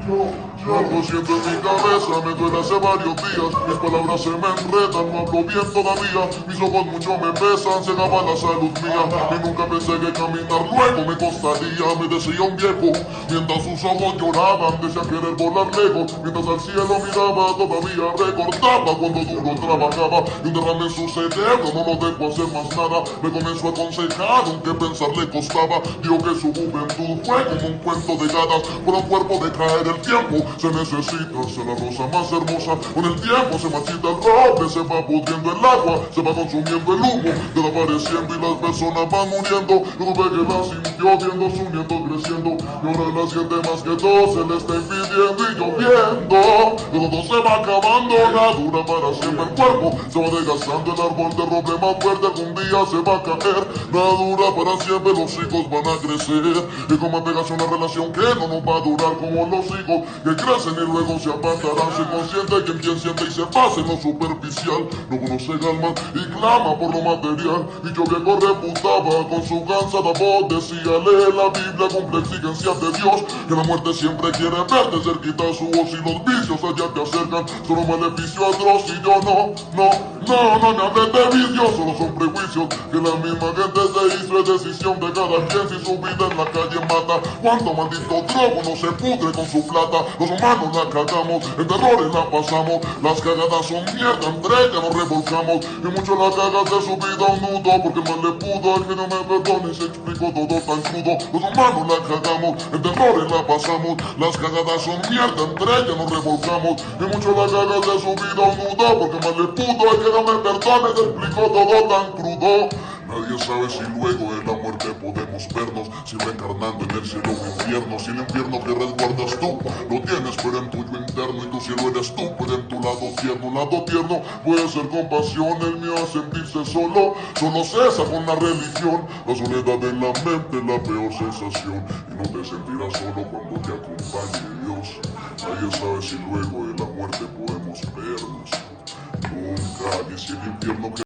Algo siento en mi cabeza, me duele hace varios días. Mis palabras se me enredan, no hablo bien todavía. Mis ojos mucho me pesan, se acaba la salud mía. Y nunca pensé que caminar luego me costaría. Me decía un viejo, mientras sus ojos lloraban, decía querer volar lejos. Mientras al cielo miraba, todavía recordaba cuando duro trabajaba. Y un derrame en su cerebro no lo dejó hacer más nada. Me comenzó a aconsejar, aunque pensar le costaba. Dijo que su juventud fue como un cuento de hadas. Por un cuerpo decae del tiempo, se necesita ser la rosa más hermosa. Con el tiempo se marchita el roble, se va pudriendo el agua, se va consumiendo el humo, queda apareciendo y las personas van muriendo. Luego ve que la sintió viendo su nieto creciendo, y ahora la siente más que todo, se le está impidiendo y lloviendo. Todo se va acabando, la dura para siempre el cuerpo, se va desgastando el árbol de roble más fuerte, algún día se va a caer. La dura para siempre, los hijos van a crecer, y como pegas una relación que no nos va a durar como los hijos que crecen y luego se apartarán. Soy consciente que quien siente y se pasa en lo superficial no conoce el alma y clama por lo material. Y yo viejo reputaba con su cansada voz, decía lee la Biblia, cumple exigencias de Dios, que la muerte siempre quiere verte cerquita a su voz y los vicios allá te acercan, solo maleficio atroz. Y yo no me hables de vicios, solo son prejuicios que la misma gente se hizo. Es decisión de cada quien si su vida en la calle mata. Cuánto maldito drogo no se pudre con su plata. Los humanos la cagamos, en terrores la pasamos. Las cagadas son mierda, entre ellas nos revolcamos. Y mucho la cagas de su vida un nudo, porque mal le pudo, el que no me perdone se explicó todo tan crudo. Los humanos la cagamos, en terrores la pasamos. Las cagadas son mierda, entre ellas nos revolcamos. Y mucho la cagas de su vida un nudo, porque mal le pudo, el que no me perdone se explicó todo tan crudo. Nadie sabe si luego de la muerte podemos vernos, si reencarnando en el cielo o infierno. Si el infierno que resguardas tú lo tienes pero en tuyo interno, y tu cielo eres tú pero en tu lado tierno puede ser compasión, el mío a sentirse solo cesa con la religión. La soledad en la mente es la peor sensación, y no te sentirás solo cuando te acompañe Dios. Nadie sabe si luego de la muerte podemos vernos nunca, y si el infierno que